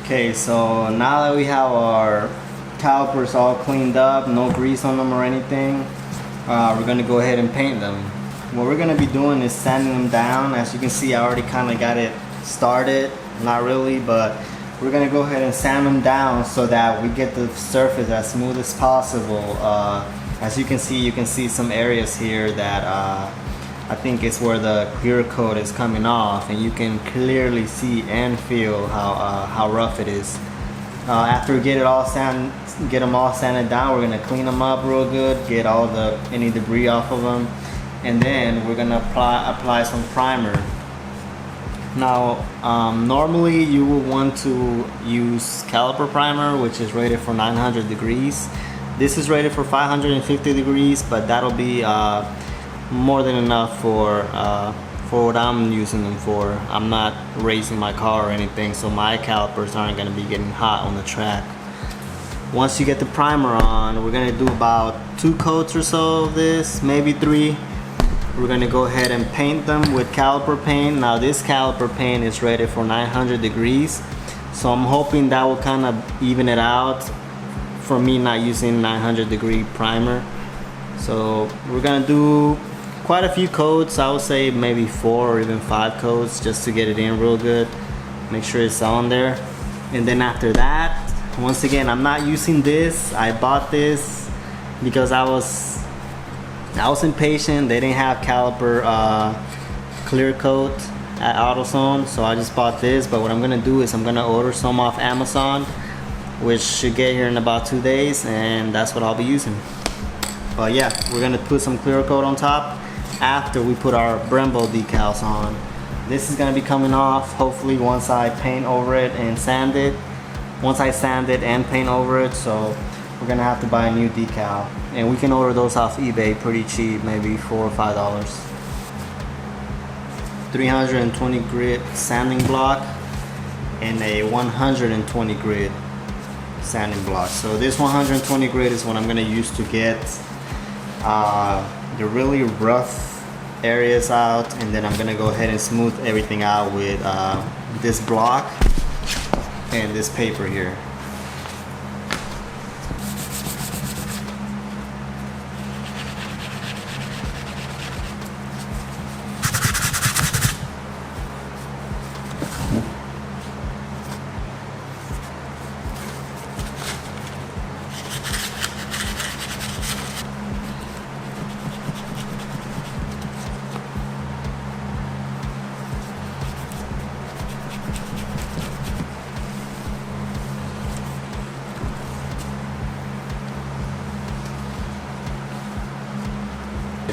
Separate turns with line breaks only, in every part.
Okay, so now that we have our calipers all cleaned up, no grease on them or anything, we're gonna go ahead and paint them. What we're gonna be doing is sanding them down. As you can see, I already kind of got it started, not really, but we're gonna go ahead and sand them down so that we get the surface as smooth as possible. As you can see some areas here that I think it's where the clear coat is coming off, and you can clearly see and feel how rough it is. After we get them all sanded down, we're gonna clean them up real good, get all any debris off of them, and then we're gonna apply some primer. Now, normally you will want to use caliper primer, which is rated for 900 degrees. This is rated for 550 degrees, but that'll be more than enough for what I'm using them for. I'm not racing my car or anything, so my calipers aren't going to be getting hot on the track. Once you get the primer on, we're going to do about 2 coats or so of this, maybe 3. We're going to go ahead and paint them with caliper paint. Now this caliper paint is rated for 900 degrees, so I'm hoping that will kind of even it out for me not using 900 degree primer. So we're going to do quite a few coats. I would say maybe 4 or even 5 coats just to get it in real good, make sure it's on there. And then after that, once again, I'm not using this. I bought this because I was impatient. They didn't have caliper clear coat at AutoZone, so I just bought this. But what I'm gonna do is I'm gonna order some off Amazon, which should get here in about 2 days, and that's what I'll be using. But yeah, we're gonna put some clear coat on top after we put our Brembo decals on. This is gonna be coming off hopefully once I paint over it and sand it. Once I sand it and paint over it, so we're gonna have to buy a new decal. And we can order those off eBay pretty cheap, maybe $4 or $5. 320 grit sanding block and a 120 grit sanding block. So this 120 grit is what I'm gonna use to get the really rough areas out, and then I'm gonna go ahead and smooth everything out with this block and this paper here.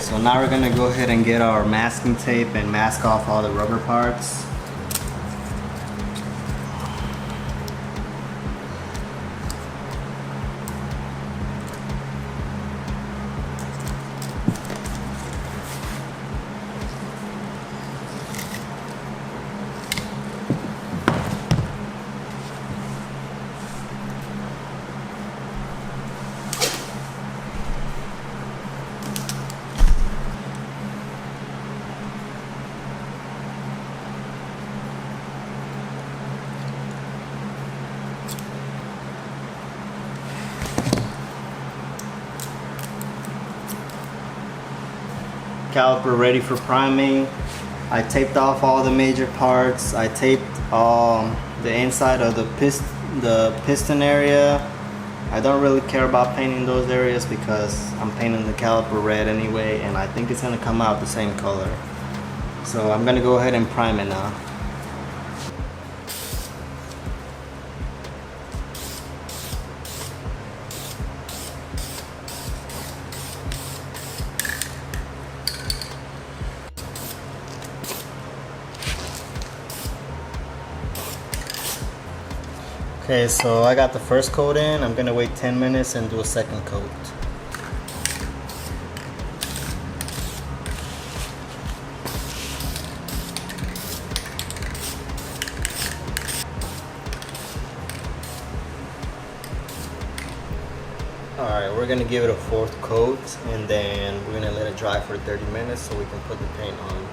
So now we're gonna go ahead and get our masking tape and mask off all the rubber parts. Caliper ready for priming. I taped off all the major parts. I taped the inside of the piston area. I don't really care about painting those areas because I'm painting the caliper red anyway, and I think it's gonna come out the same color. So I'm gonna go ahead and prime it now. Okay, so I got the first coat in. I'm gonna wait 10 minutes and do a second coat. Alright, we're gonna give it a 4th coat, and then we're gonna let it dry for 30 minutes so we can put the paint on.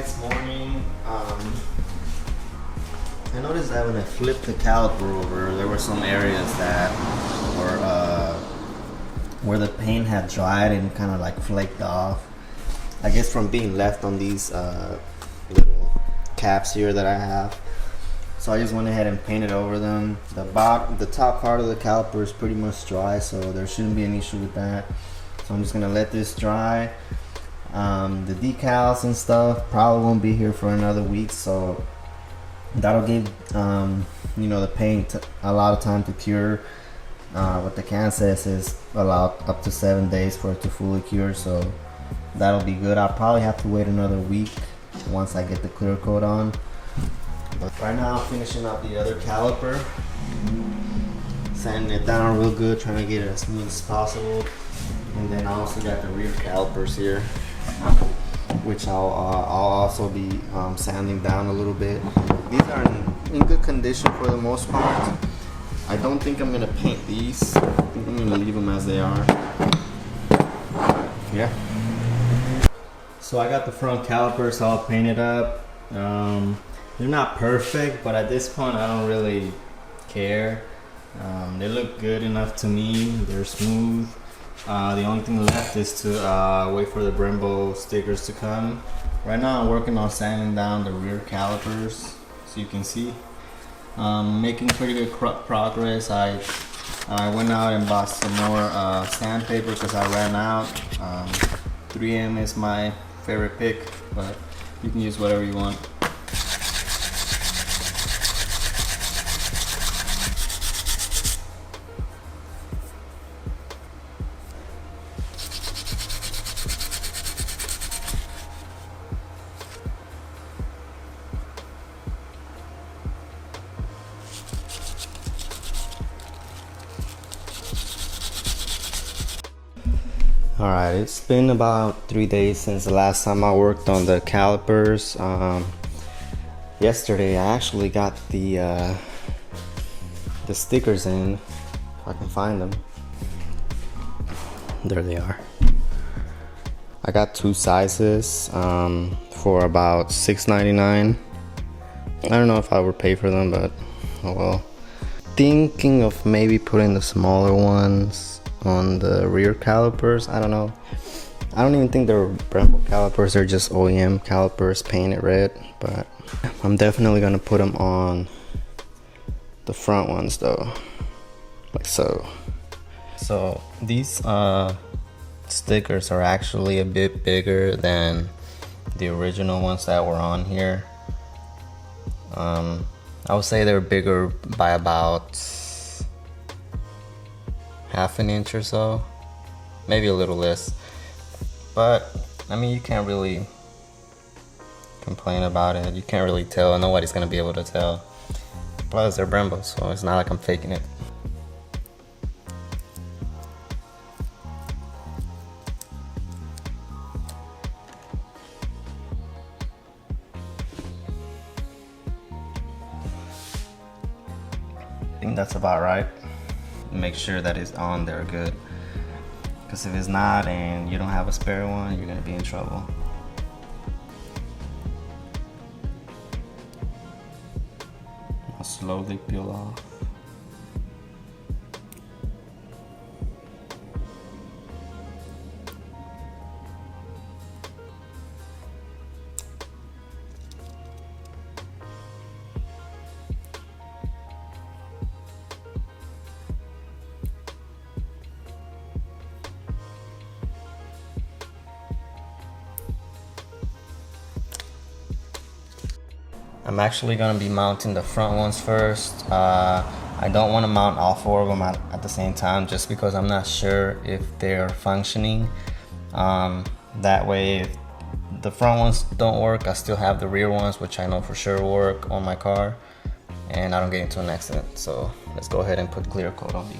next morning. I noticed that when I flipped the caliper over, there were some areas that were where the paint had dried and kind of like flaked off. I guess from being left on these little caps here that I have. So I just went ahead and painted over them. The top part of the caliper is pretty much dry, so there shouldn't be an issue with that. So I'm just gonna let this dry. The decals and stuff probably won't be here for another week, so that'll give the paint a lot of time to cure. What the can says is allowed up to 7 days for it to fully cure, so that'll be good. I'll probably have to wait another week once I get the clear coat on. But right now I'm finishing up the other caliper, sanding it down real good, trying to get it as smooth as possible. And then I also got the rear calipers here, which I'll also be sanding down a little bit. These are in good condition for the most part. I don't think I'm gonna paint these. I think I'm gonna leave them as they are. Yeah. So I got the front calipers all painted up. They're not perfect, but at this point I don't really care. They look good enough to me. They're smooth. The only thing left is to wait for the Brembo stickers to come. Right now I'm working on sanding down the rear calipers, so you can see. Making pretty good progress. I went out and bought some more sandpaper because I ran out. 3M is my favorite pick, but you can use whatever you want. Alright, it's been about 3 days since the last time I worked on the calipers. Yesterday I actually got the stickers in, if I can find them. There they are. I got 2 sizes for about $6.99. I don't know if I would pay for them, but oh well. Thinking of maybe putting the smaller ones on the rear calipers. I don't know. I don't even think they're Brembo calipers. They're just OEM calipers painted red. But I'm definitely gonna put them on the front ones though, like so. So these stickers are actually a bit bigger than the original ones that were on here. I would say they're bigger by about half an inch or so, maybe a little less, but I mean, you can't really complain about it. You can't really tell. Nobody's gonna be able to tell. Plus they're Brembo, so it's not like I'm faking it. I think that's about right. Make sure that it's on there good, because if it's not and you don't have a spare one, you're gonna be in trouble. I'll slowly peel off. I'm actually going to be mounting the front ones first. I don't want to mount all 4 of them at the same time, just because I'm not sure if they're functioning. That way, if the front ones don't work, I still have the rear ones, which I know for sure work on my car, and I don't get into an accident. So let's go ahead and put clear coat on these.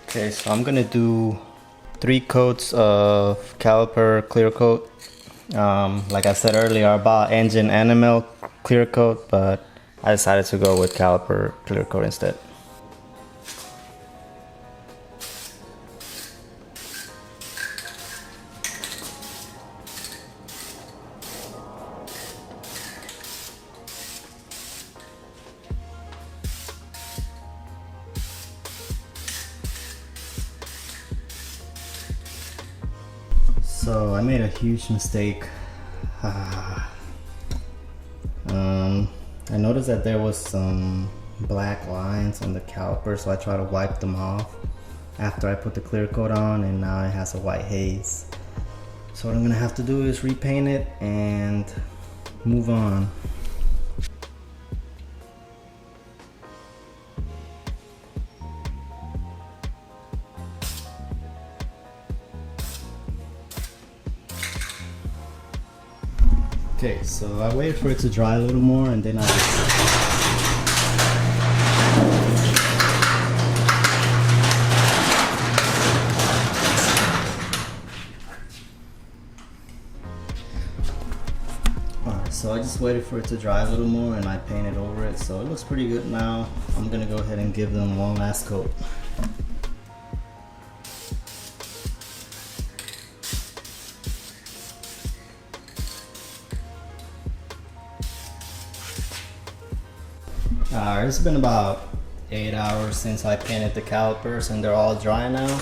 Okay, so I'm gonna do 3 coats of caliper clear coat. Like I said earlier, I bought engine enamel clear coat, but I decided to go with caliper clear coat instead. So I made a huge mistake. I noticed that there was some black lines on the caliper, so I tried to wipe them off after I put the clear coat on, and now it has a white haze. So what I'm gonna have to do is repaint it and move on. Okay, so I waited for it to dry a little more, and then so I just waited for it to dry a little more, and I painted over it, so it looks pretty good now. I'm gonna go ahead and give them one last coat. It's been about 8 hours since I painted the calipers, and they're all dry now,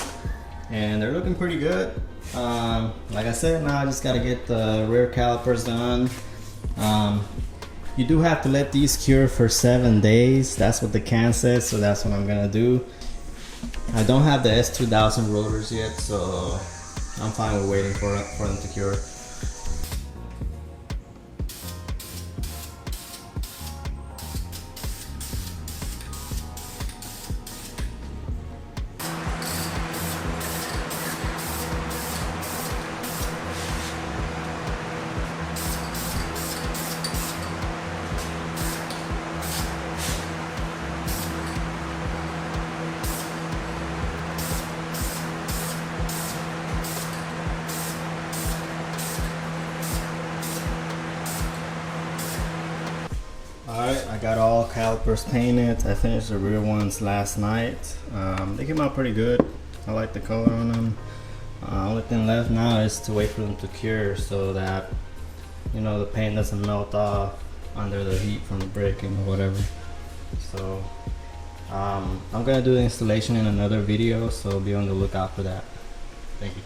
and they're looking pretty good. Like I said, now I just gotta get the rear calipers done. You do have to let these cure for 7 days. That's what the can says, so that's what I'm gonna do. I don't have the S2000 rotors yet, so I'm fine with waiting for them to cure. Alright, I got all calipers painted. I finished the rear ones last night. They came out pretty good. I like the color on them. Only thing left now is to wait for them to cure so that, you know, the paint doesn't melt off under the heat from the braking or whatever. So I'm gonna do the installation in another video, so be on the lookout for that. Thank you.